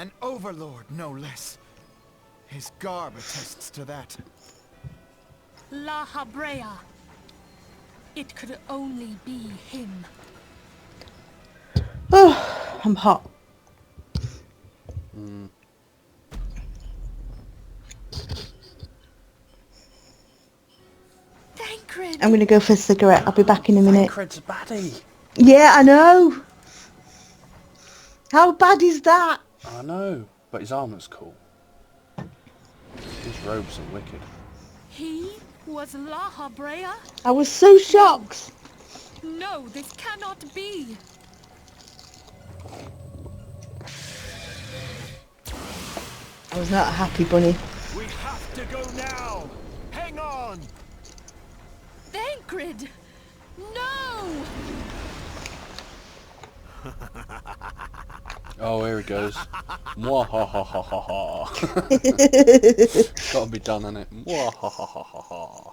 An overlord, no less. His garb attests to that. La Habrea. It could only be him. Oh, I'm hot. Tancred! I'm gonna go for a cigarette. I'll be back in a minute. Tancred's a baddie. Yeah, I know. How bad is that? I know, but his armour's cool. His robes are wicked. He was La Habrea? I was so shocked. No, this cannot be. I was not a happy bunny. We have to go now! Hang on! Tancred! No! Oh, here he goes. Mwahahahaha. Gotta be done, innit? Mwahahahaha.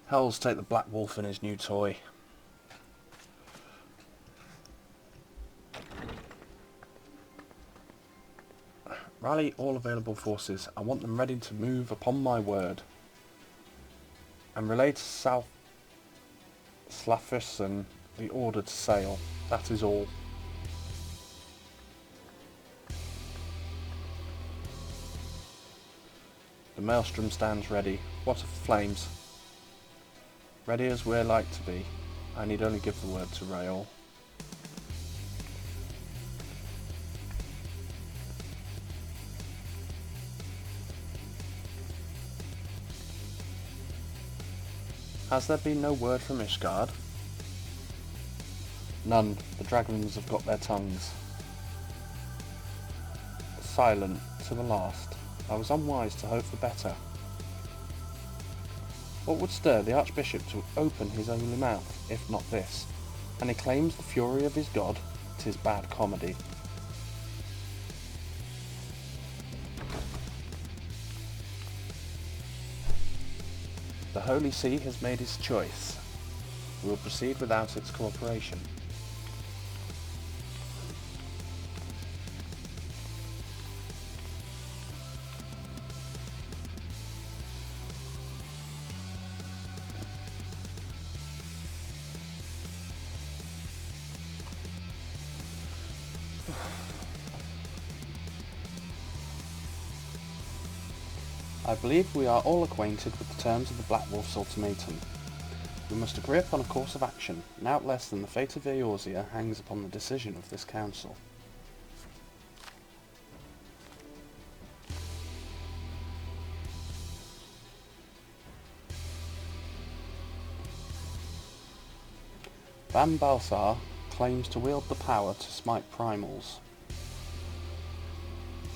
Hells take the Black Wolf and his new toy. Rally all available forces. I want them ready to move upon my word. And relay to South Slafferson the order to sail. That is all. The Maelstrom stands ready. What of flames? Ready as we're like to be. I need only give the word to Rael. Has there been no word from Ishgard? None. The dragons have got their tongues. Silent to the last. I was unwise to hope for better. What would stir the Archbishop to open his only mouth, if not this? And he claims the fury of his god. 'Tis bad comedy. The Holy See has made his choice. We will proceed without its cooperation. I believe we are all acquainted with the terms of the Black Wolf's ultimatum. We must agree upon a course of action. Naught less than the fate of Eorzea hangs upon the decision of this council. Van Balsar claims to wield the power to smite primals.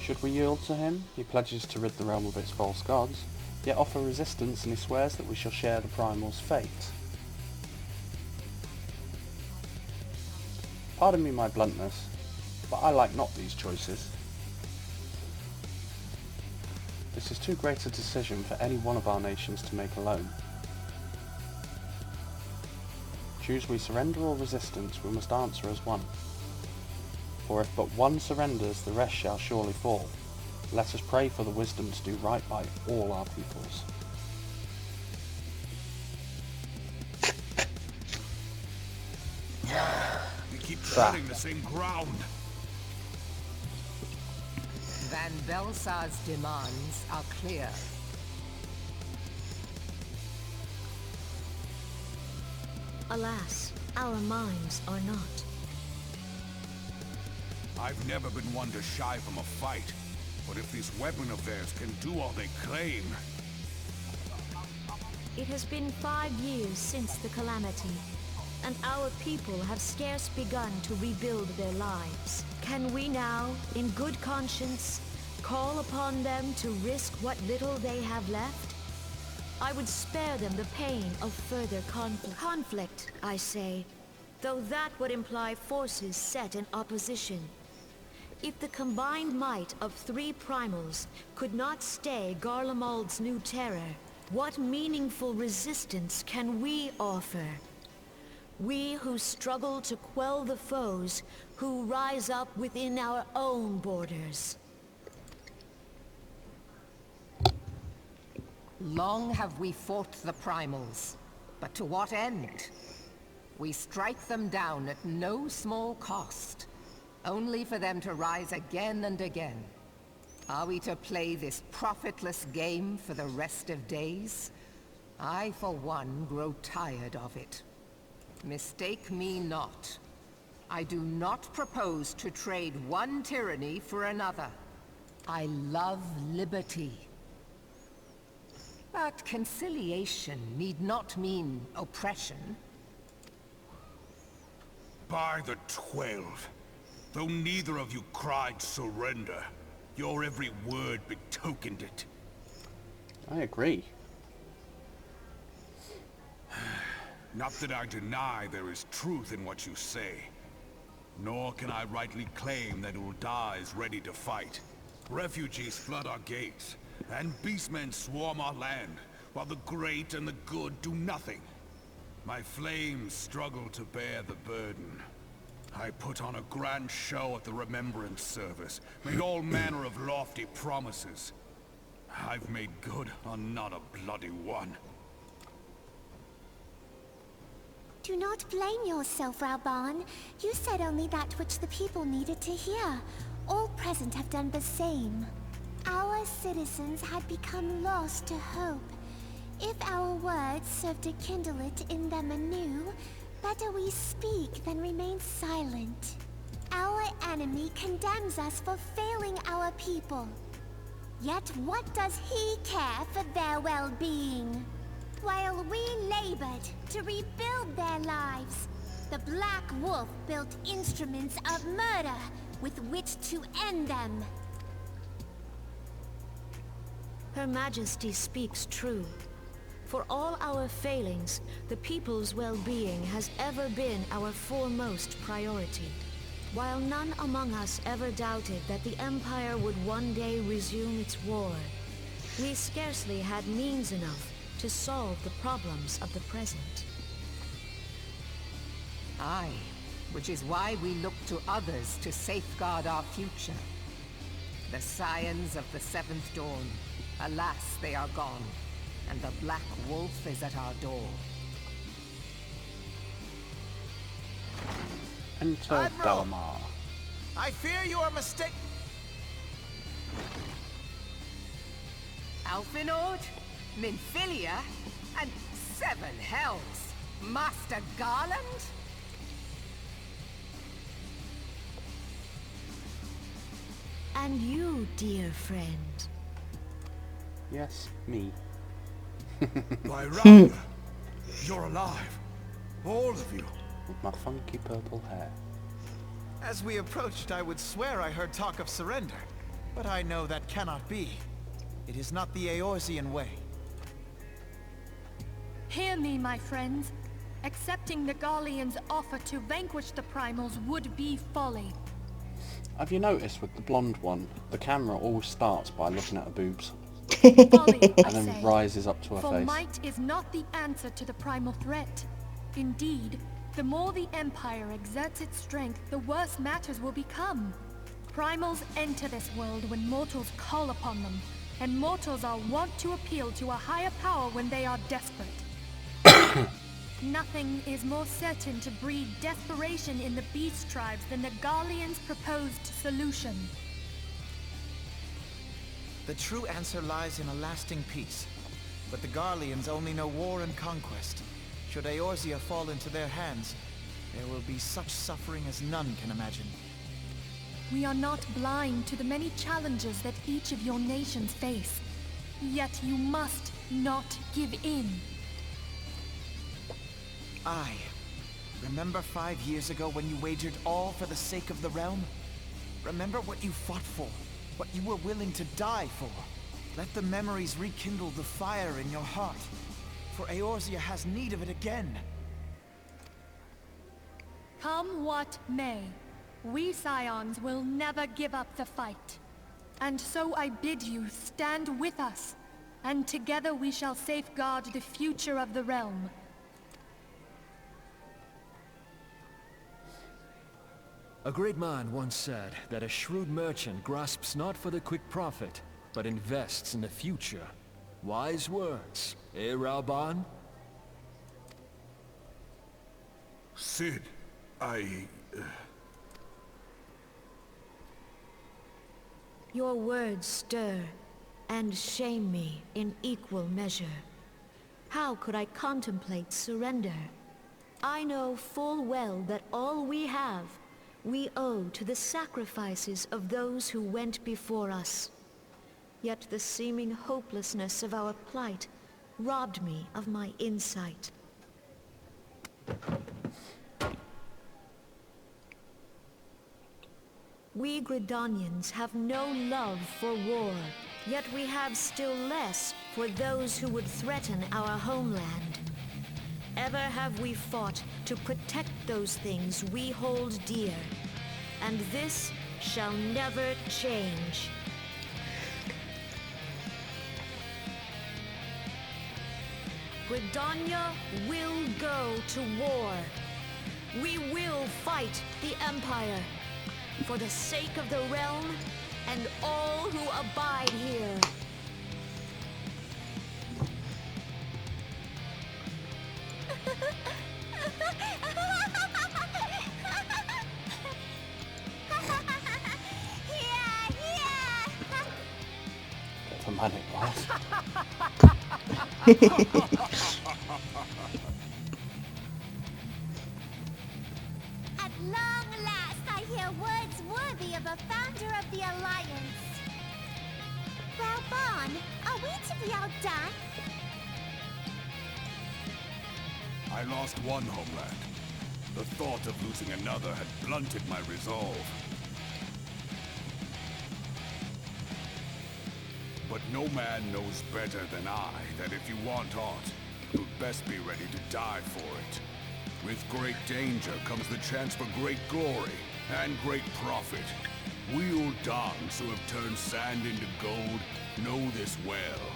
Should we yield to him? He pledges to rid the realm of its false gods, yet offer resistance, and he swears that we shall share the primal's fate. Pardon me my bluntness, but I like not these choices. This is too great a decision for any one of our nations to make alone. Choose we surrender or resistance, we must answer as one. For if but one surrenders, the rest shall surely fall. Let us pray for the wisdom to do right by all our peoples. We keep treading the same ground. Van Belsar's demands are clear. Alas, our minds are not. I've never been one to shy from a fight, but if this weapon of theirs can do all they claim... It has been 5 years since the calamity, and our people have scarce begun to rebuild their lives. Can we now, in good conscience, call upon them to risk what little they have left? I would spare them the pain of further conflict. Conflict, I say, though that would imply forces set in opposition. If the combined might of 3 primals could not stay Garlemald's new terror, what meaningful resistance can we offer? We who struggle to quell the foes who rise up within our own borders. Long have we fought the primals, but to what end? We strike them down at no small cost, only for them to rise again and again. Are we to play this profitless game for the rest of days? I, for one, grow tired of it. Mistake me not. I do not propose to trade one tyranny for another. I love liberty. But conciliation need not mean oppression. By the 12, though neither of you cried surrender, your every word betokened it. I agree. Not that I deny there is truth in what you say, nor can I rightly claim that Ul'dah is ready to fight. Refugees flood our gates, and beastmen swarm our land, while the great and the good do nothing. My flames struggle to bear the burden. I put on a grand show at the Remembrance Service, made all manner of lofty promises. I've made good on not a bloody one. Do not blame yourself, Rauban. You said only that which the people needed to hear. All present have done the same. Our citizens had become lost to hope. If our words serve to kindle it in them anew, better we speak than remain silent. Our enemy condemns us for failing our people. Yet what does he care for their well-being? While we labored to rebuild their lives, the Black Wolf built instruments of murder with which to end them. Her Majesty speaks true. For all our failings, the people's well-being has ever been our foremost priority. While none among us ever doubted that the Empire would one day resume its war, we scarcely had means enough to solve the problems of the present. Aye, which is why we look to others to safeguard our future. The Scions of the Seventh Dawn, alas, they are gone, and the Black Wolf is at our door. Enter Admiral! Dalamar. I fear you are mistaken. Alphinaud, Minfilia, and 7 hells! Master Garland? And you, dear friend. Yes, me. By Rauga, you're alive. All of you. With my funky purple hair. As we approached, I would swear I heard talk of surrender. But I know that cannot be. It is not the Eorzean way. Hear me, my friends. Accepting the Garlean's offer to vanquish the Primals would be folly. Have you noticed with the blonde one, the camera always starts by looking at her boobs, Folly, I and then say. rises up to her For face? might is not the answer to the primal threat. Indeed, the more the Empire exerts its strength, the worse matters will become. Primals enter this world when mortals call upon them, and mortals are wont to appeal to a higher power when they are desperate. Nothing is more certain to breed desperation in the beast tribes than the Garlean's proposed solution. The true answer lies in a lasting peace. But the Garleans only know war and conquest. Should Eorzea fall into their hands, there will be such suffering as none can imagine. We are not blind to the many challenges that each of your nations face. Yet you must not give in. Remember 5 years ago when you wagered all for the sake of the realm? Remember what you fought for, what you were willing to die for. Let the memories rekindle the fire in your heart, for Eorzea has need of it again. Come what may, we Scions will never give up the fight. And so I bid you stand with us, and together we shall safeguard the future of the realm. A great man once said that a shrewd merchant grasps not for the quick profit, but invests in the future. Wise words, eh, Rauban? Cid, Your words stir and shame me in equal measure. How could I contemplate surrender? I know full well that all we have, we owe to the sacrifices of those who went before us. Yet the seeming hopelessness of our plight robbed me of my insight. We Gridanians have no love for war, yet we have still less for those who would threaten our homeland. Ever have we fought to protect those things we hold dear, and this shall never change. Gridania will go to war. We will fight the Empire for the sake of the realm and all who abide here. Dramatic, right? At long last, I hear words worthy of a founder of the Alliance. Rauban, are we to be outdone? I lost one homeland. The thought of losing another had blunted my resolve. But no man knows better than I that if you want aught, you'd best be ready to die for it. With great danger comes the chance for great glory and great profit. We Uldans who have turned sand into gold know this well.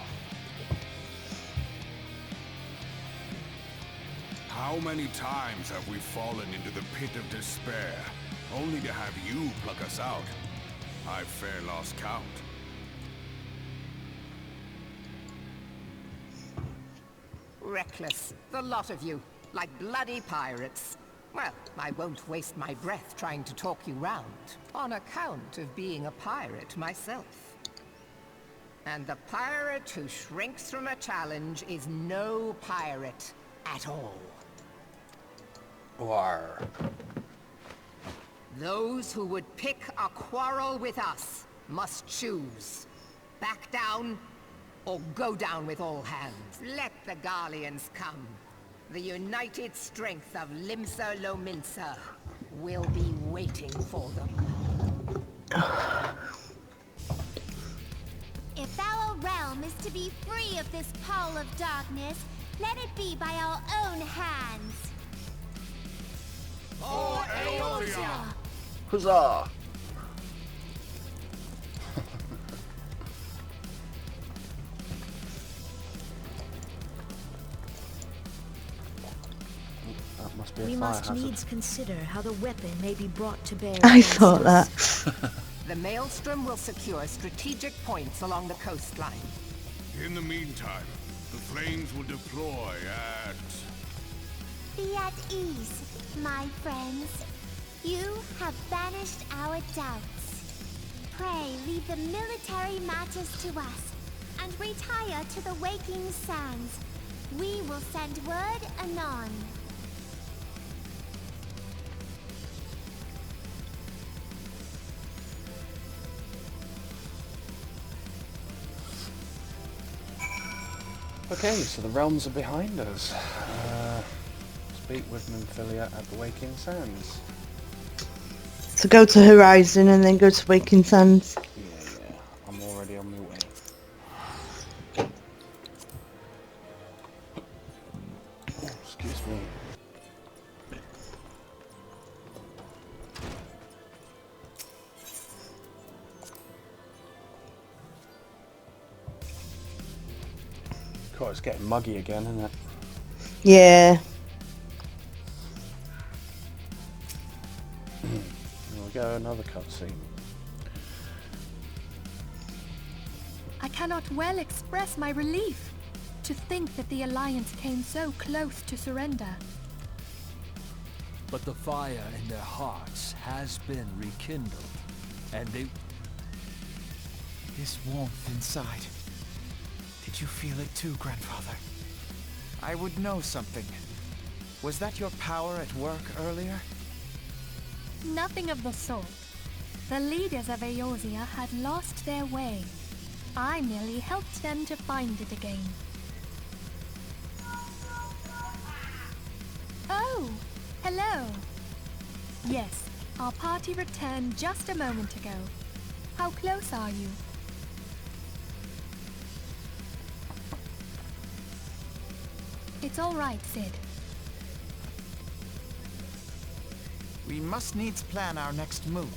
How many times have we fallen into the pit of despair, only to have you pluck us out? I've fair lost count. Reckless, the lot of you, like bloody pirates. Well, I won't waste my breath trying to talk you round, on account of being a pirate myself. And the pirate who shrinks from a challenge is no pirate at all. War. Those who would pick a quarrel with us must choose. Back down, or go down with all hands. Let the Garleans come. The united strength of Limsa Lominsa will be waiting for them. If our realm is to be free of this pall of darkness, let it be by our own hands. For Eorzea! Huzzah! That must be a We fire must hazard. needs consider how the weapon may be brought to bear. I against thought us. that. The Maelstrom will secure strategic points along the coastline. In the meantime, the flames will deploy at... Be at ease, my friends. You have banished our doubts. Pray leave the military matters to us, and retire to the waking sands. We will send word anon. Okay, so the realms are behind us. Speak with Nymphilia at the Waking Sands. So go to Horizon and then go to Waking Sands. Yeah, I'm already on my way. Oh, excuse me. God, it's getting muggy again, isn't it? Yeah. There we go, another cutscene. I cannot well express my relief. To think that the Alliance came so close to surrender. But the fire in their hearts has been rekindled, and they... This warmth inside. Did you feel it too, Grandfather? I would know something. Was that your power at work earlier? Nothing of the sort. The leaders of Eorzea had lost their way. I merely helped them to find it again. Oh, hello. Yes, our party returned just a moment ago. How close are you? It's all right, Sid. We must needs plan our next move.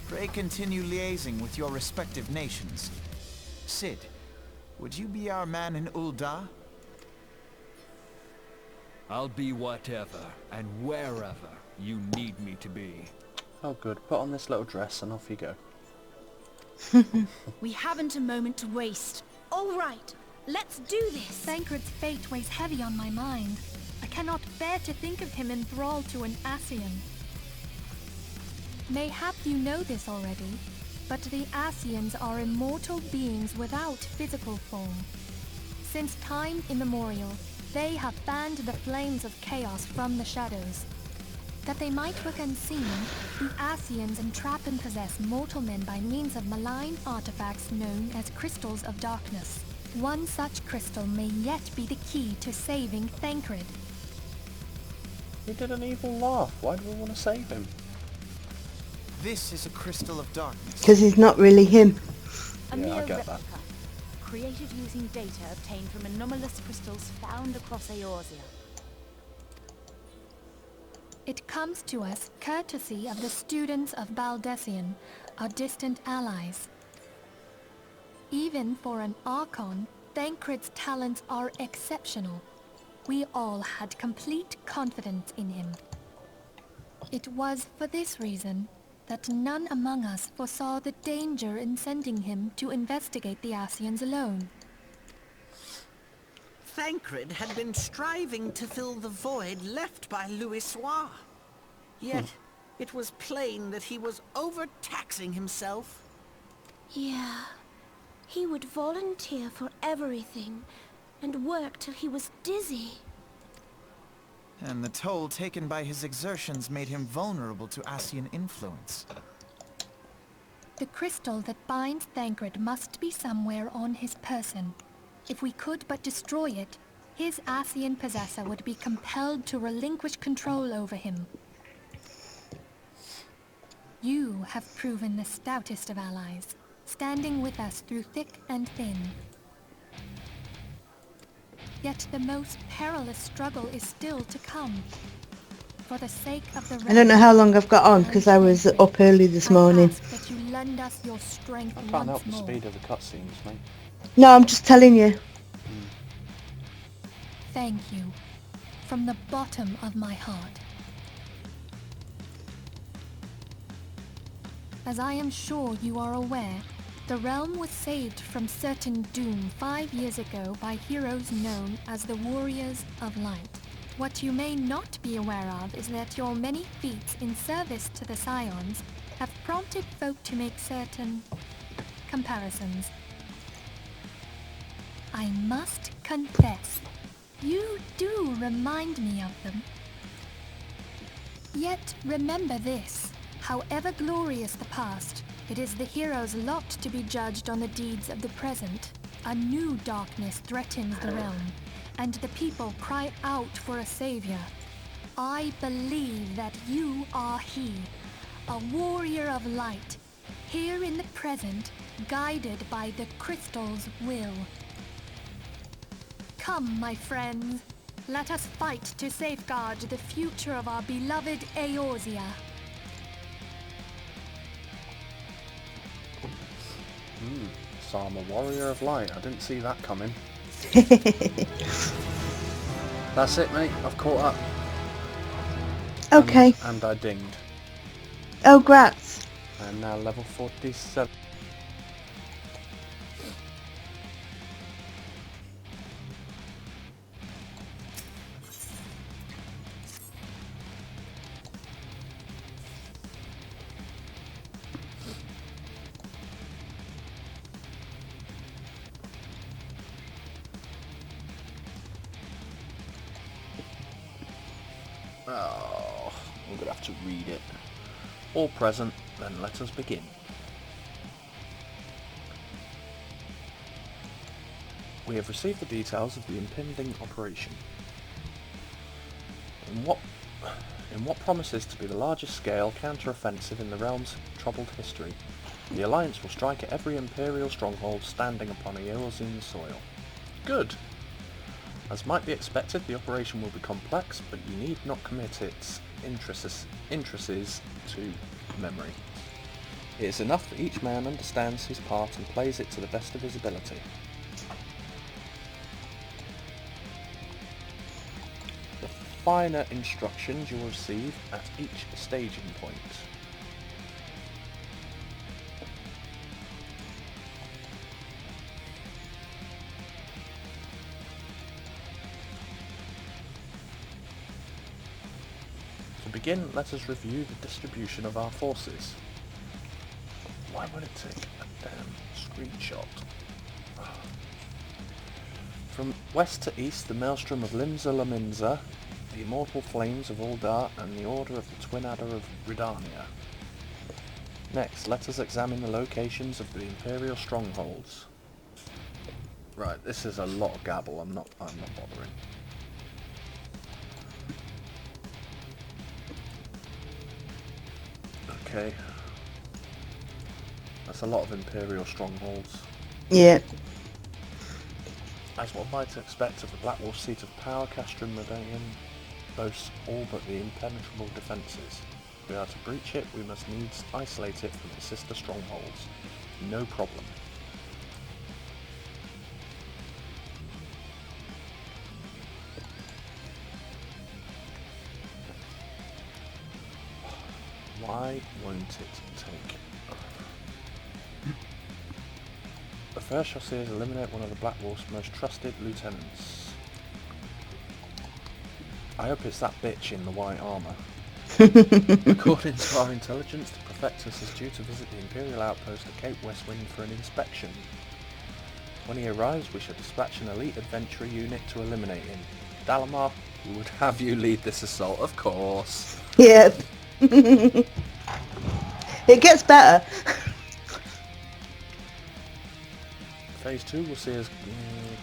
Pray continue liaising with your respective nations. Sid, would you be our man in Ul'dah? I'll be whatever and wherever you need me to be. Oh good, put on this little dress and off you go. We haven't a moment to waste. All right, let's do this. Thancred's fate weighs heavy on my mind. I cannot bear to think of him enthralled to an Ascian. Mayhap you know this already, but the Ascians are immortal beings without physical form. Since time immemorial, they have fanned the flames of chaos from the shadows. That they might work unseen, the Ascians entrap and possess mortal men by means of malign artifacts known as crystals of darkness. One such crystal may yet be the key to saving Thancred. He did an evil laugh. Why do we want to save him? This is a crystal of darkness. Because he's not really him. A Yeah, I mere get that. replica, created using data obtained from anomalous crystals found across Eorzea. It comes to us courtesy of the students of Baldessian, our distant allies. Even for an Archon, Thancred's talents are exceptional. We all had complete confidence in him. It was for this reason that none among us foresaw the danger in sending him to investigate the Ascians alone. Thancred had been striving to fill the void left by Louisoix. Yet, it was plain that he was overtaxing himself. Yeah. He would volunteer for everything, and work till he was dizzy. And the toll taken by his exertions made him vulnerable to Ascian influence. The crystal that binds Thancred must be somewhere on his person. If we could but destroy it, his Ascian possessor would be compelled to relinquish control over him. You have proven the stoutest of allies, standing with us through thick and thin. Yet the most perilous struggle is still to come. For the sake of the I don't know how long I've got on because I was up early this morning. I ask that you lend us your strength I can't once help the more. speed of the cutscenes, mate. No, I'm just telling you. Thank you, from the bottom of my heart. As I am sure you are aware, the realm was saved from certain doom 5 years ago by heroes known as the Warriors of Light. What you may not be aware of is that your many feats in service to the Scions have prompted folk to make certain comparisons. I must confess, you do remind me of them. Yet remember this, however glorious the past, it is the hero's lot to be judged on the deeds of the present. A new darkness threatens the realm, and the people cry out for a savior. I believe that you are he, a warrior of light, here in the present, guided by the crystal's will. Come, my friends. Let us fight to safeguard the future of our beloved Eorzea. So I'm a warrior of light. I didn't see that coming. That's it, mate. I've caught up. Okay. And I dinged. Oh, grats. And now level 47. Oh, I'm going to have to read it. All present, then let us begin. We have received the details of the impending operation. In what promises to be the largest scale counter-offensive in the realm's troubled history, the Alliance will strike at every Imperial stronghold standing upon Eorzean soil. Good! As might be expected, the operation will be complex, but you need not commit its intricacies to memory. It is enough that each man understands his part and plays it to the best of his ability. The finer instructions you will receive at each staging point. To begin, let us review the distribution of our forces. Why would it take a damn screenshot? From west to east, the Maelstrom of Limsa Lominsa, the Immortal Flames of Uldar, and the Order of the Twin Adder of Ridania. Next, let us examine the locations of the Imperial strongholds. Right, this is a lot of gabble, I'm not bothering. Okay. That's a lot of Imperial strongholds. Yeah. As one might expect of the Black Wolf seat of power, Castrum Rebellion boasts all but the impenetrable defences. If we are to breach it, we must needs isolate it from its sister strongholds. No problem. Why won't it take? The first shall see us eliminate one of the Black Wolf's most trusted lieutenants. I hope it's that bitch in the white armour. According to our intelligence, the Prefectus is due to visit the Imperial outpost at Cape Westwind for an inspection. When he arrives, we shall dispatch an elite adventurer unit to eliminate him. Dalamar, we would have you lead this assault, of course. Yep. It gets better. Phase 2 will see us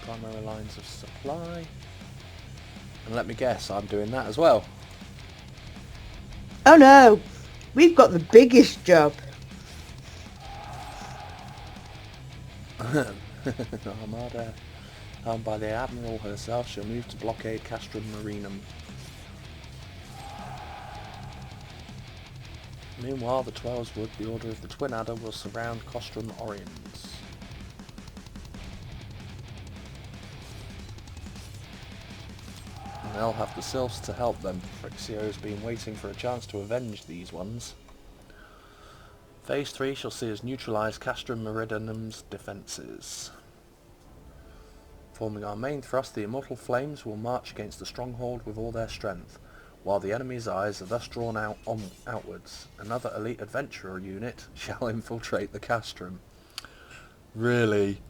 primary lines of supply. And let me guess, I'm doing that as well. Oh no, we've got the biggest job. Armada, helmed by the Admiral herself, shall move to blockade Castrum Marinum. Meanwhile, the Twelveswood, the Order of the Twin Adder, will surround Costrum Oriens. And they'll have the Sylphs to help them. Frixio's been waiting for a chance to avenge these ones. Phase 3 shall see us neutralise Castrum Meridianum's defences. Forming our main thrust, the Immortal Flames will march against the stronghold with all their strength, while the enemy's eyes are thus drawn outwards. Another elite adventurer unit shall infiltrate the Castrum. Really?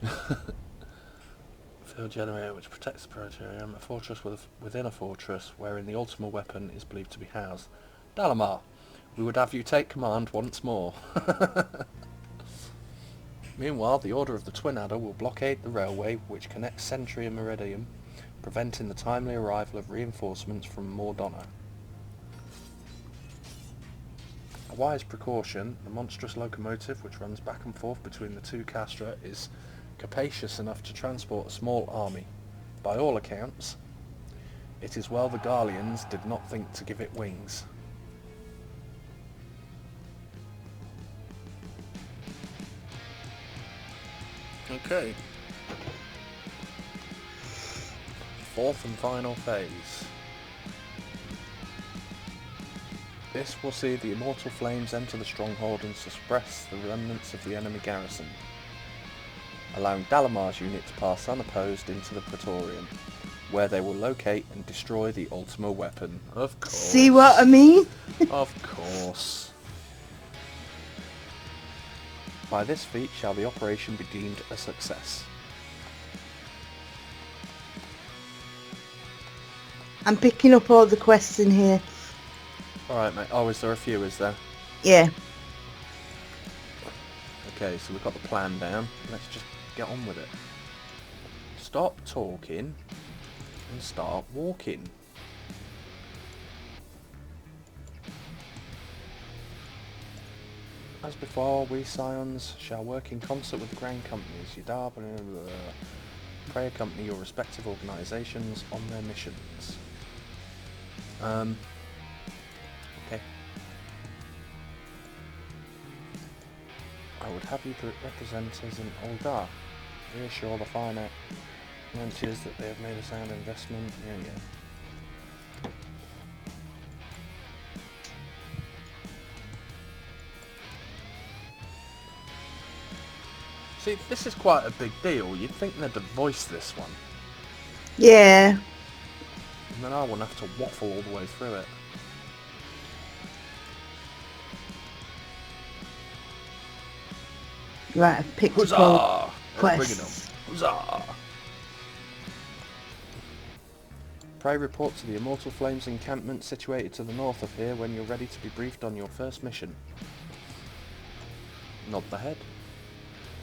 Field generator which protects the Proterium, a fortress within a fortress, wherein the Ultima weapon is believed to be housed. Dalamar, we would have you take command once more. Meanwhile, the Order of the Twin Adder will blockade the railway which connects Sentry and Meridian, preventing the timely arrival of reinforcements from Mordonna. A wise precaution, the monstrous locomotive which runs back and forth between the two castra is capacious enough to transport a small army. By all accounts, it is well the Garleans did not think to give it wings. Okay. Fourth and final phase. This will see the immortal flames enter the stronghold and suppress the remnants of the enemy garrison, allowing Dalamar's unit to pass unopposed into the Praetorium, where they will locate and destroy the Ultima weapon. Of course. See what I mean? Of course. By this feat shall the operation be deemed a success. I'm picking up all the quests in here. Alright mate, oh is there a few, is there? Yeah. Okay, so we've got the plan down, let's just get on with it. Stop talking and start walking. As before, we Scions shall work in concert with the Grand Companies. Yadar, pray accompany your respective organisations on their missions. Okay. I would have you represent us in Uldar. Reassure the financiers that they have made a sound investment. Yeah. See, this is quite a big deal. You'd think they'd have voiced this one. Yeah. And then I wouldn't have to waffle all the way through it. Right, I've picked Huzzah! up all Bring it on. quests. Huzzah! Pray report to the Immortal Flames encampment situated to the north of here when you're ready to be briefed on your first mission. Nod the head.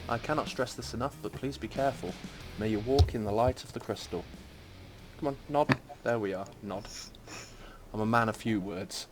I cannot stress this enough, but please be careful. May you walk in the light of the crystal. Come on, nod. There we are. Nod. I'm a man of few words.